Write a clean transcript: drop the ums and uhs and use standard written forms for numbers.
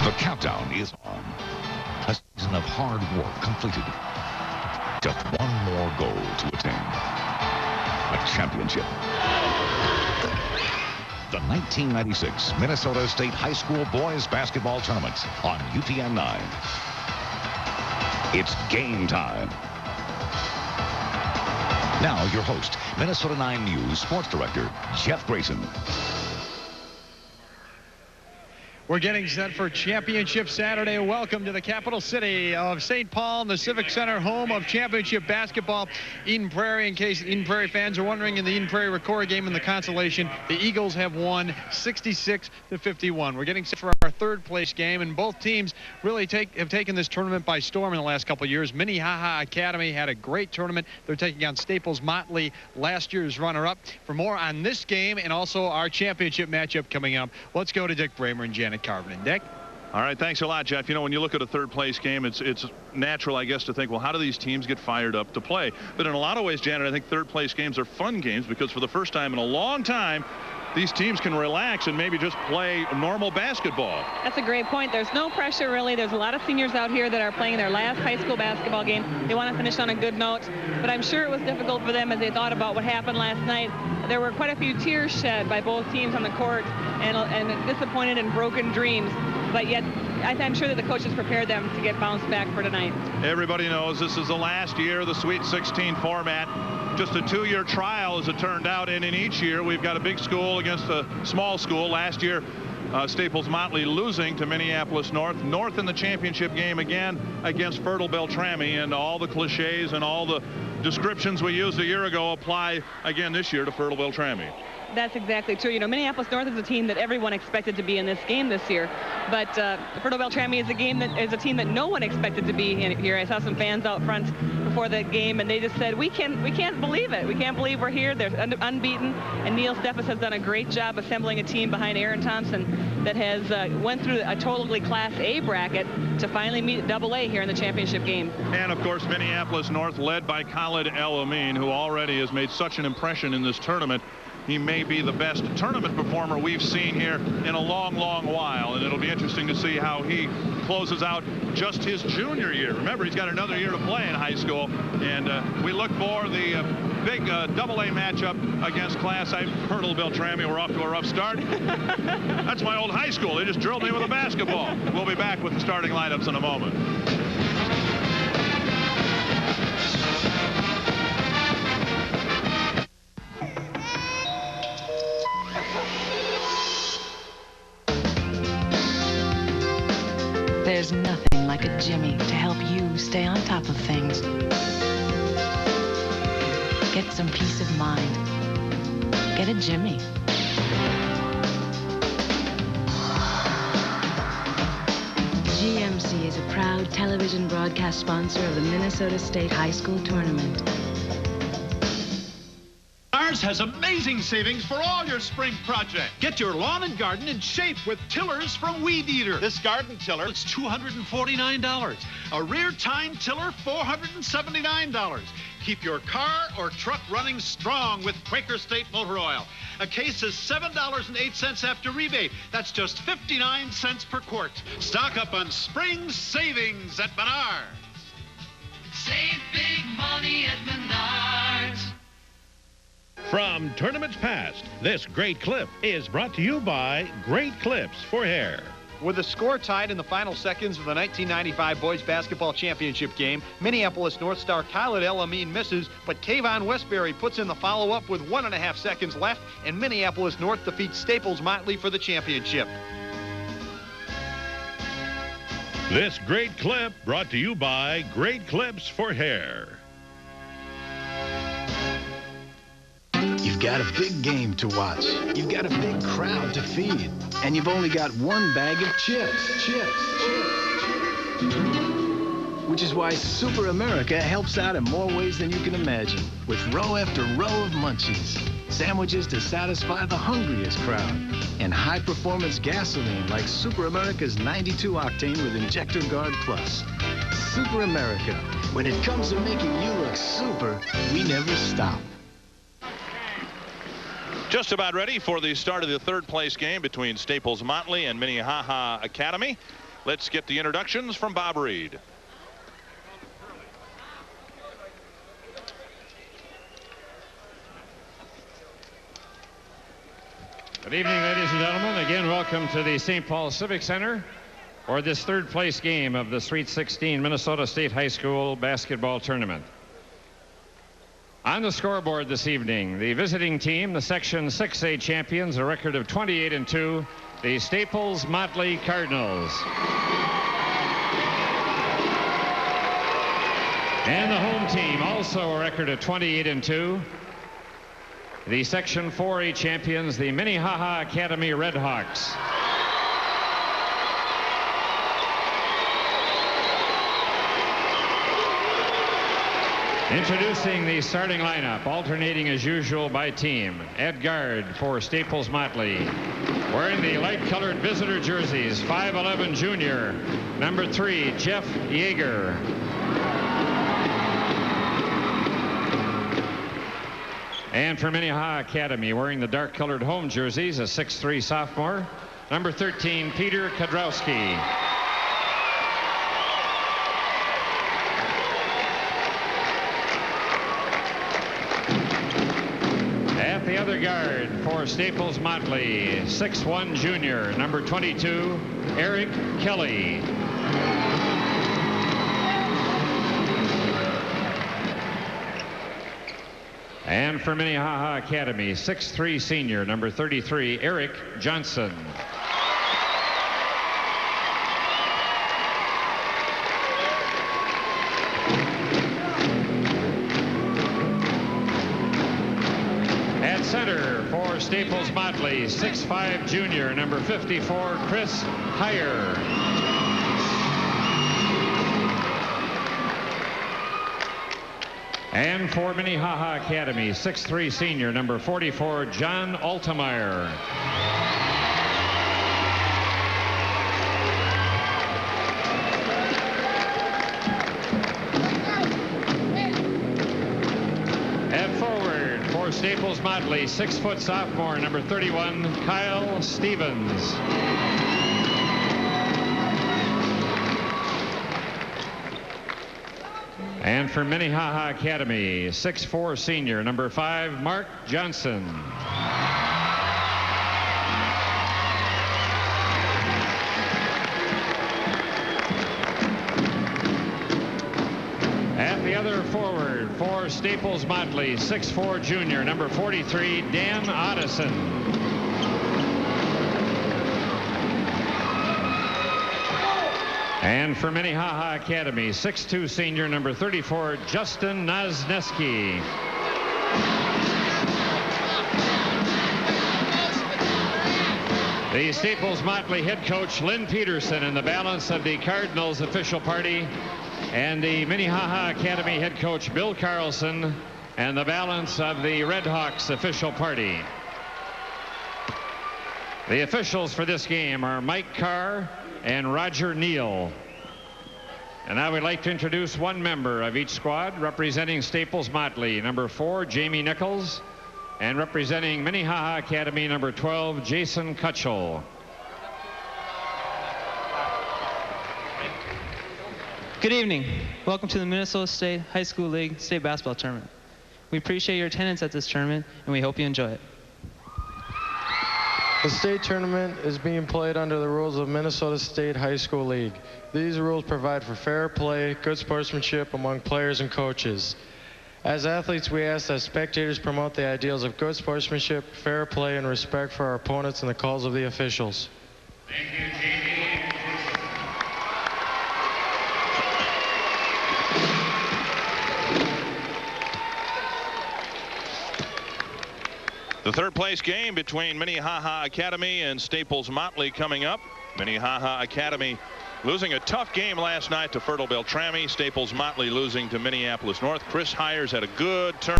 The countdown is on. A season of hard work completed. Just one more goal to attain. A championship. The 1996 Minnesota State High School Boys Basketball Tournament on UPN 9. It's game time. Now your host, Minnesota 9 News Sports Director, Jeff Grayson. We're getting set for Championship Saturday. Welcome to the capital city of St. Paul and the Civic Center, home of championship basketball. Eden Prairie, in case Eden Prairie fans are wondering, in the Eden Prairie Record game in the consolation, the Eagles have won 66-51. We're getting set for our third place game, and both teams really have taken this tournament by storm in the last couple of years. Minnehaha Academy had a great tournament. They're taking on Staples Motley, last year's runner-up. For more on this game and also our championship matchup coming up, let's go to Dick Bramer and Janet Carvin. And Dick? All right, thanks a lot, Jeff. You know, when you look at a third place game, it's natural, I guess, to think, well, how do these teams get fired up to play? But in a lot of ways, Janet, I think third place games are fun games because for the first time in a long time, these teams can relax and maybe just play normal basketball. That's a great point. There's no pressure, really. There's a lot of seniors out here that are playing their last high school basketball game. They want to finish on a good note, but I'm sure it was difficult for them as they thought about what happened last night. There were quite a few tears shed by both teams on the court and disappointed and broken dreams, but yet I'm sure that the coaches prepared them to get bounced back for tonight. Everybody knows this is the last year of the Sweet 16 format. Just a two-year trial as it turned out, and in each year we've got a big school against a small school. Last year Staples Motley losing to Minneapolis North in the championship game again against Fertile Beltrami, and all the cliches and all the descriptions we used a year ago apply again this year to Fertile Beltrami. That's exactly true. You know, Minneapolis North is a team that everyone expected to be in this game this year, but Fertile Beltrami is a team that no one expected to be in here. I saw some fans out front before the game, and they just said, we can't believe it. We can't believe we're here. They're unbeaten, and Neil Steffes has done a great job assembling a team behind Aaron Thompson that has went through a totally Class A bracket to finally meet Double-A here in the championship game. And of course, Minneapolis North led by Khalid El Amin, who already has made such an impression in this tournament. He may be the best tournament performer we've seen here in a long, long while, and it'll be interesting to see how he closes out just his junior year. Remember, he's got another year to play in high school, and we look for the big Double-A matchup against Class A Fertile Beltrami. We're off to a rough start. That's my old high school. They just drilled me with a basketball. We'll be back with the starting lineups in a moment. There's nothing like a Jimmy to help you stay on top of things. Get some peace of mind. Get a Jimmy. GMC is a proud television broadcast sponsor of the Minnesota State High School Tournament. Ours has amazing savings for all your spring projects. Get your lawn and garden in shape with tillers from Weed Eater. This garden tiller, it's $249. A rear tine tiller, $479. Keep your car or truck running strong with Quaker State Motor Oil. A case is $7.08 after rebate. That's just 59 cents per quart. Stock up on spring savings at Menards. Save big money at Menards. From tournaments past, this great clip is brought to you by Great Clips for Hair. With the score tied in the final seconds of the 1995 Boys Basketball Championship game, Minneapolis North star Khalid El Amin misses, but Kayvon Westbury puts in the follow-up with 1.5 seconds left, and Minneapolis North defeats Staples Motley for the championship. This great clip brought to you by Great Clips for Hair. You've got a big game to watch. You've got a big crowd to feed. And you've only got one bag of chips. Which is why Super America helps out in more ways than you can imagine. With row after row of munchies. Sandwiches to satisfy the hungriest crowd. And high-performance gasoline like Super America's 92 octane with Injector Guard Plus. Super America. When it comes to making you look super, we never stop. Just about ready for the start of the third place game between Staples Motley and Minnehaha Academy. Let's get the introductions from Bob Reed. Good evening, ladies and gentlemen. Again, welcome to the St. Paul Civic Center for this third place game of the Sweet 16 Minnesota State High School basketball tournament. On the scoreboard this evening, the visiting team, the Section 6A champions, a record of 28-2, the Staples Motley Cardinals. And the home team, also a record of 28-2. The Section 4A champions, the Minnehaha Academy Redhawks. Introducing the starting lineup, alternating as usual by team. At guard for Staples Motley, wearing the light-colored visitor jerseys, 5'11" junior, number 3, Jeff Yeager. And for Minnehaha Academy, wearing the dark-colored home jerseys, a 6'3" sophomore, number 13, Peter Kadrowski. At the other guard for Staples Motley, 6'1" junior, number 22, Eric Kelly. And for Minnehaha Academy, 6'3" senior, number 33, Eric Johnson. At center for Staples Motley, 6'5" junior, number 54, Chris Heyer. And for Minnehaha Academy, 6'3" senior, number 44, John Altemeyer. At forward for Staples Motley, 6' sophomore, number 31, Kyle Stevens. And for Minnehaha Academy, 6'4" senior, number 5, Mark Johnson. At the other forward for Staples Motley, 6'4" junior, number 43, Dan Otteson. And for Minnehaha Academy, 6'2" senior, number 34, Justin Nosneski. The Staples Motley head coach, Lynn Peterson, and the balance of the Cardinals official party, and the Minnehaha Academy head coach, Bill Carlson, and the balance of the Redhawks official party. The officials for this game are Mike Carr and Roger Neal. And I would like to introduce one member of each squad representing Staples Motley, number 4, Jamie Nichols, and representing Minnehaha Academy, number 12, Jason Kutchell. Good evening. Welcome to the Minnesota State High School League State Basketball Tournament. We appreciate your attendance at this tournament, and we hope you enjoy it. The state tournament is being played under the rules of Minnesota State High School League. These rules provide for fair play, good sportsmanship among players and coaches. As athletes, we ask that spectators promote the ideals of good sportsmanship, fair play, and respect for our opponents and the calls of the officials. Thank you, Jamie. The third place game between Minnehaha Academy and Staples Motley coming up. Minnehaha Academy losing a tough game last night to Fertile Beltrami. Staples Motley losing to Minneapolis North. Chris Hires had a good turn.